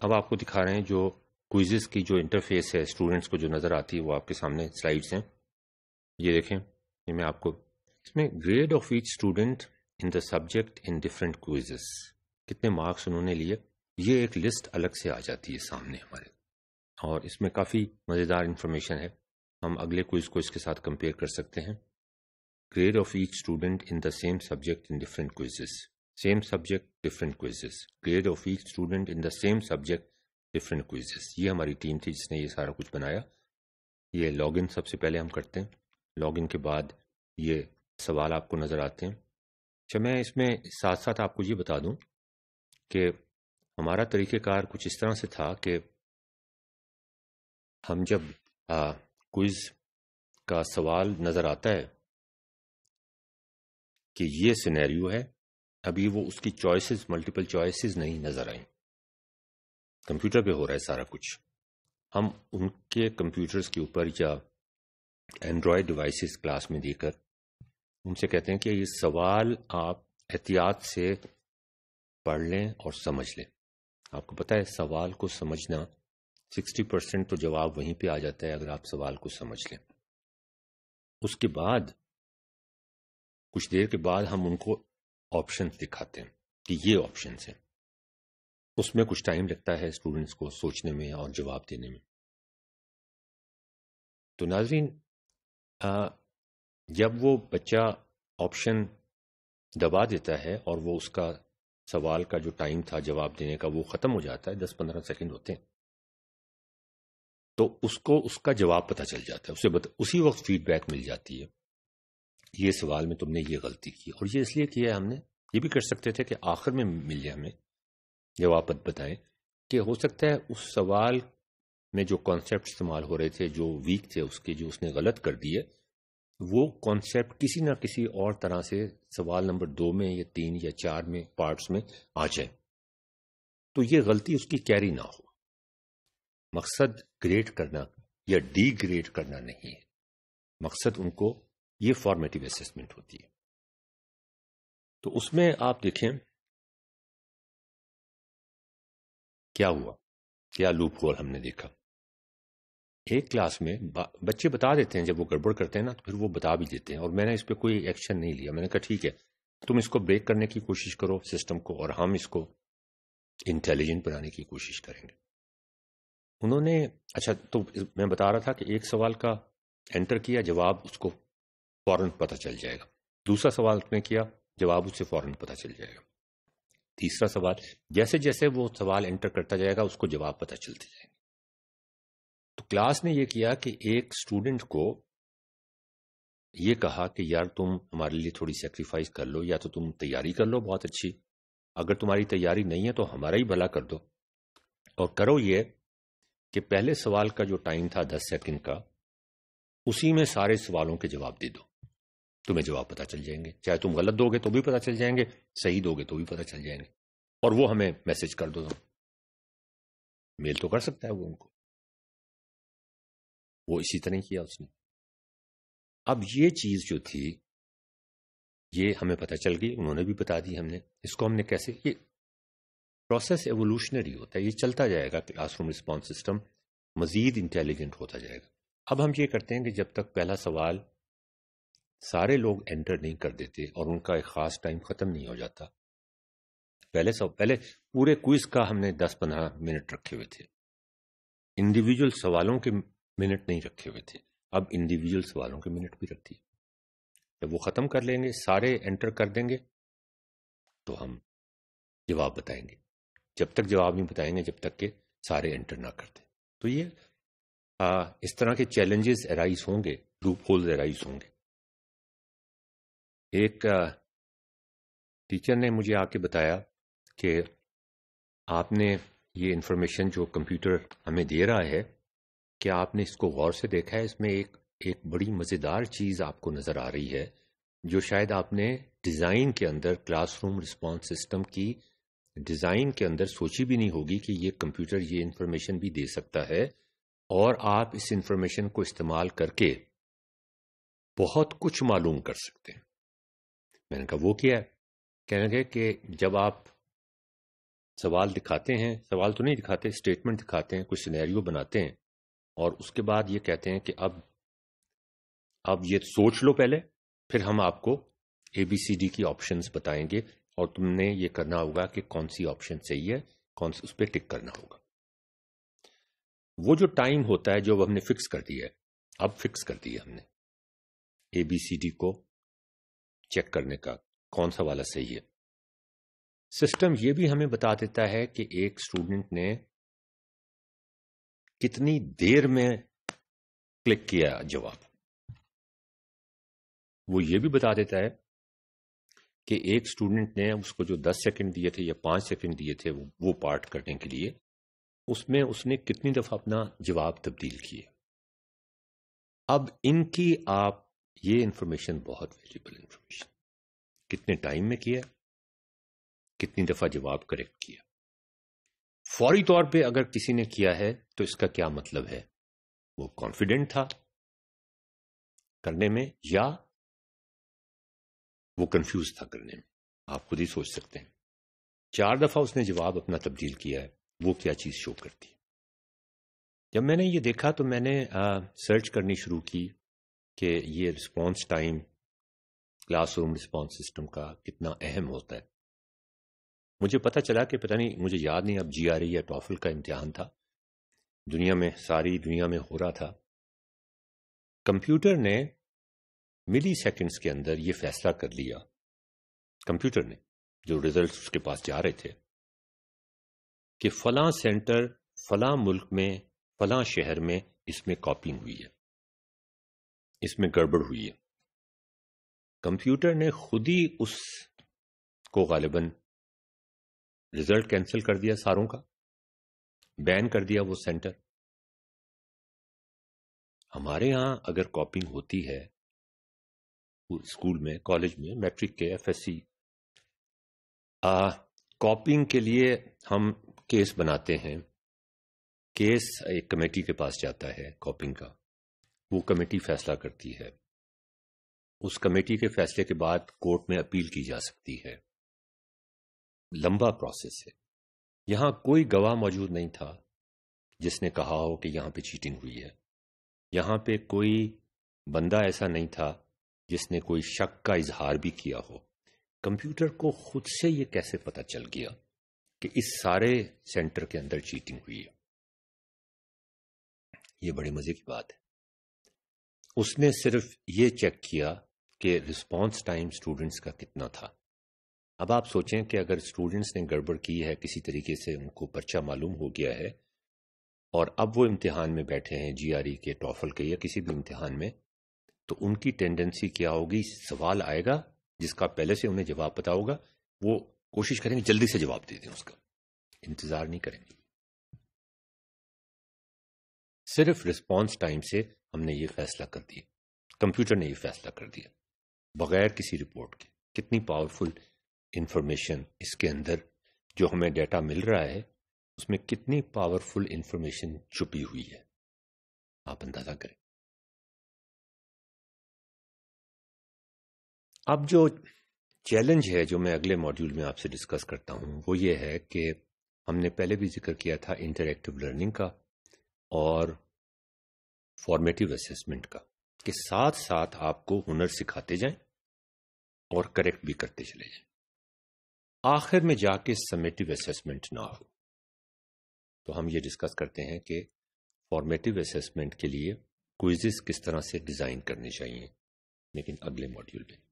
اب آپ کو دکھا رہے ہیں جو کوئزز کی جو انٹرفیس ہے اسٹوڈنٹس کو جو نظر آتی ہے وہ آپ کے سامنے سلائیڈز ہیں. یہ دیکھیں، یہ میں آپ کو اس میں grade of each student in the subject in different quizzes, کتنے مارکس انہوں نے لیے، یہ ایک لسٹ الگ سے آ جاتی ہے سامنے ہمارے، اور اس میں کافی مزیدار انفارمیشن ہے. ہم اگلے کوئز کو اس کے ساتھ کمپیئر کر سکتے ہیں. Grade of each student in the same subject in different quizzes, same subject different quizzes, grade of each student in the same subject different quizzes. یہ ہماری ٹیم تھی جس نے یہ سارا کچھ بنایا. یہ لاگ ان سب سے پہلے ہم کرتے ہیں. لاگ ان کے بعد یہ سوال آپ کو نظر آتے ہیں. اچھا، میں اس میں ساتھ ساتھ آپ کو یہ بتا دوں کہ ہمارا طریقہ کار کچھ اس طرح سے تھا کہ ہم جب کوئز کا سوال نظر آتا ہے کہ یہ سینیریو ہے، ابھی وہ اس کی چوائسز ملٹیپل چوائسز نہیں نظر آئیں، کمپیوٹر پہ ہو رہا ہے سارا کچھ. ہم ان کے کمپیوٹرز کے اوپر یا اینڈرائڈ ڈیوائسز کلاس میں دے کر ان سے کہتے ہیں کہ یہ سوال آپ احتیاط سے پڑھ لیں اور سمجھ لیں. آپ کو پتہ ہے سوال کو سمجھنا 60% تو جواب وہیں پہ آ جاتا ہے اگر آپ سوال کو سمجھ لیں. اس کے بعد کچھ دیر کے بعد ہم ان کو آپشنز دکھاتے ہیں کہ یہ آپشنز ہیں. اس میں کچھ ٹائم لگتا ہے اسٹوڈنٹس کو سوچنے میں اور جواب دینے میں. تو ناظرین، جب وہ بچہ آپشن دبا دیتا ہے اور وہ اس کا سوال کا جو ٹائم تھا جواب دینے کا وہ ختم ہو جاتا ہے، 10-15 سیکنڈ ہوتے ہیں، تو اس کو اس کا جواب پتہ چل جاتا ہے، اسے اسی وقت فیڈ بیک مل جاتی ہے، یہ سوال میں تم نے یہ غلطی کی. اور یہ اس لیے کیا ہے ہم نے، یہ بھی کر سکتے تھے کہ آخر میں مل جائے ہمیں جواب بتائیں کہ ہو سکتا ہے اس سوال میں جو کانسیپٹ استعمال ہو رہے تھے جو ویک تھے اس کے، جو اس نے غلط کر دیے، وہ کانسیپٹ کسی نہ کسی اور طرح سے سوال نمبر 2 میں یا 3 یا 4 میں پارٹس میں آ جائے، تو یہ غلطی اس کی کیری نہ ہو. مقصد گریڈ کرنا یا ڈی گریڈ کرنا نہیں ہے، مقصد ان کو یہ فارمیٹیو اسسمنٹ ہوتی ہے. تو اس میں آپ دیکھیں کیا ہوا، کیا لوپ ہول ہم نے دیکھا. ایک کلاس میں بچے بتا دیتے ہیں جب وہ گڑبڑ کرتے ہیں نا، تو پھر وہ بتا بھی دیتے ہیں، اور میں نے اس پہ کوئی ایکشن نہیں لیا. میں نے کہا ٹھیک ہے تم اس کو بریک کرنے کی کوشش کرو سسٹم کو، اور ہم اس کو انٹیلیجنٹ بنانے کی کوشش کریں گے. انہوں نے اچھا، تو میں بتا رہا تھا کہ ایک سوال کا انٹر کیا، جواب اس کو فوراً پتہ چل جائے گا. دوسرا سوال نے کیا، جواب اس سے فوراً پتہ چل جائے گا. تیسرا سوال، جیسے جیسے وہ سوال انٹر کرتا جائے گا اس کو جواب پتہ چلتے جائیں گے. تو کلاس نے یہ کیا کہ ایک اسٹوڈنٹ کو یہ کہا کہ یار تم ہمارے لیے تھوڑی سیکریفائس کر لو، یا تو تم تیاری کر لو بہت اچھی، اگر تمہاری تیاری نہیں ہے تو ہمارا ہی بھلا کر دو، اور کرو یہ کہ پہلے سوال کا جو ٹائم تھا 10 سیکنڈ کا، اسی میں سارے سوالوں کے جواب دے دو، تمہیں جواب پتہ چل جائیں گے. چاہے تم غلط دو گے تو بھی پتہ چل جائیں گے، صحیح دو گے تو بھی پتہ چل جائیں گے، اور وہ ہمیں میسج کر دو. میل تو کر سکتا ہے وہ ان کو، وہ اسی طرح کیا اس نے. اب یہ چیز جو تھی یہ ہمیں پتہ چل گئی، انہوں نے بھی بتا دی. ہم نے اس کو ہم نے کیسے، یہ پروسیس ایوولوشنری ہوتا ہے، یہ چلتا جائے گا. کلاس روم رسپانس سسٹم مزید انٹیلیجنٹ ہوتا جائے گا. اب ہم یہ کرتے ہیں کہ جب تک پہلا سوال سارے لوگ انٹر نہیں کر دیتے اور ان کا ایک خاص ٹائم ختم نہیں ہو جاتا، پہلے پورے کوئز کا ہم نے 10-15 منٹ رکھے ہوئے تھے، انڈیویجول سوالوں کے منٹ نہیں رکھے ہوئے تھے. اب انڈیویجول سوالوں کے منٹ بھی رکھتی ہے. جب وہ ختم کر لیں گے، سارے انٹر کر دیں گے، تو ہم جواب بتائیں گے. جب تک جواب نہیں بتائیں گے جب تک کہ سارے انٹر نہ کرتے. تو یہ اس طرح کے چیلنجز ارائز ہوں گے، لوپ ہولز ارائز ہوں گے. ایک ٹیچر نے مجھے آ کے بتایا کہ آپ نے یہ انفارمیشن جو کمپیوٹر ہمیں دے رہا ہے، کہ آپ نے اس کو غور سے دیکھا ہے، اس میں ایک بڑی مزیدار چیز آپ کو نظر آ رہی ہے جو شاید آپ نے ڈیزائن کے اندر، کلاس روم رسپانس سسٹم کی ڈیزائن کے اندر سوچی بھی نہیں ہوگی کہ یہ کمپیوٹر یہ انفارمیشن بھی دے سکتا ہے، اور آپ اس انفارمیشن کو استعمال کر کے بہت کچھ معلوم کر سکتے ہیں. میں نے کہا وہ کیا ہے؟ کہنے لگے کہ جب آپ سوال دکھاتے ہیں، سوال تو نہیں دکھاتے، اسٹیٹمنٹ دکھاتے ہیں، کچھ سینیریو بناتے ہیں، اور اس کے بعد یہ کہتے ہیں کہ اب یہ سوچ لو پہلے، پھر ہم آپ کو ABCD کی آپشنز بتائیں گے اور تم نے یہ کرنا ہوگا کہ کون سی آپشن صحیح ہے، کون سی اس پہ ٹک کرنا ہوگا۔ وہ جو ٹائم ہوتا ہے جو ہم نے فکس کر دیا ہے، اب فکس کر دیا ہم نے ABCD کو چیک کرنے کا کون سا والا صحیح ہے۔ سسٹم یہ بھی ہمیں بتا دیتا ہے کہ ایک اسٹوڈنٹ نے کتنی دیر میں کلک کیا جواب، وہ یہ بھی بتا دیتا ہے کہ ایک اسٹوڈنٹ نے اس کو جو 10 سیکنڈ دیے تھے یا 5 سیکنڈ دیے تھے وہ پارٹ کرنے کے لیے، اس میں اس نے کتنی دفعہ اپنا جواب تبدیل کیے۔ اب ان کی آپ یہ انفارمیشن بہت ویلیبل انفارمیشن، کتنے ٹائم میں کیا، کتنی دفعہ جواب کریکٹ کیا۔ فوری طور پہ اگر کسی نے کیا ہے تو اس کا کیا مطلب ہے؟ وہ کانفیڈنٹ تھا کرنے میں یا وہ کنفیوز تھا کرنے میں؟ آپ خود ہی سوچ سکتے ہیں۔ 4 دفعہ اس نے جواب اپنا تبدیل کیا ہے، وہ کیا چیز شو کرتی ہے؟ جب میں نے یہ دیکھا تو میں نے سرچ کرنی شروع کی کہ یہ response time class room response system کا کتنا اہم ہوتا ہے۔ مجھے پتہ چلا کہ پتہ نہیں، مجھے یاد نہیں اب GRE یا ٹافل کا امتحان تھا، دنیا میں ساری دنیا میں ہو رہا تھا، کمپیوٹر نے ملی سیکنڈز کے اندر یہ فیصلہ کر لیا، کمپیوٹر نے جو ریزلٹس اس کے پاس جا رہے تھے، کہ فلاں سینٹر فلاں ملک میں فلاں شہر میں اس میں کاپنگ ہوئی ہے، اس میں گڑبڑ ہوئی ہے۔ کمپیوٹر نے خود ہی اس کو غالباً رزلٹ کینسل کر دیا، ساروں کا بین کر دیا وہ سینٹر۔ ہمارے ہاں اگر کاپنگ ہوتی ہے اسکول میں، کالج میں، میٹرک کے FSC، کاپنگ کے لیے ہم کیس بناتے ہیں، کیس ایک کمیٹی کے پاس جاتا ہے کاپنگ کا، وہ کمیٹی فیصلہ کرتی ہے، اس کمیٹی کے فیصلے کے بعد کورٹ میں اپیل کی جا سکتی ہے، لمبا پروسیس ہے۔ یہاں کوئی گواہ موجود نہیں تھا جس نے کہا ہو کہ یہاں پہ چیٹنگ ہوئی ہے، یہاں پہ کوئی بندہ ایسا نہیں تھا جس نے کوئی شک کا اظہار بھی کیا ہو۔ کمپیوٹر کو خود سے یہ کیسے پتہ چل گیا کہ اس سارے سینٹر کے اندر چیٹنگ ہوئی ہے؟ یہ بڑے مزے کی بات ہے۔ اس نے صرف یہ چیک کیا کہ رسپانس ٹائم سٹوڈنٹس کا کتنا تھا۔ اب آپ سوچیں کہ اگر سٹوڈنٹس نے گڑبڑ کی ہے، کسی طریقے سے ان کو پرچہ معلوم ہو گیا ہے، اور اب وہ امتحان میں بیٹھے ہیں، GRE کے، ٹافل کے یا کسی بھی امتحان میں، تو ان کی ٹینڈنسی کیا ہوگی؟ سوال آئے گا جس کا پہلے سے انہیں جواب پتا ہوگا، وہ کوشش کریں گے جلدی سے جواب دے دیں، اس کا انتظار نہیں کریں گے۔ صرف رسپانس ٹائم سے ہم نے یہ فیصلہ کر دیا، کمپیوٹر نے یہ فیصلہ کر دیا بغیر کسی رپورٹ کے۔ کتنی پاورفل انفارمیشن اس کے اندر جو ہمیں ڈیٹا مل رہا ہے، اس میں کتنی پاورفل انفارمیشن چھپی ہوئی ہے، آپ اندازہ کریں۔ اب جو چیلنج ہے جو میں اگلے ماڈیول میں آپ سے ڈسکس کرتا ہوں، وہ یہ ہے کہ ہم نے پہلے بھی ذکر کیا تھا انٹریکٹیو لرننگ کا اور فارمیٹیو اسیسمنٹ کا، کہ ساتھ ساتھ آپ کو ہنر سکھاتے جائیں اور کریکٹ بھی کرتے چلے جائیں، آخر میں جا کے سمیٹیو اسیسمنٹ نہ ہو۔ تو ہم یہ ڈسکس کرتے ہیں کہ فارمیٹیو اسیسمنٹ کے لیے کوئزز کس طرح سے ڈیزائن کرنے چاہیے، لیکن اگلے ماڈیول میں۔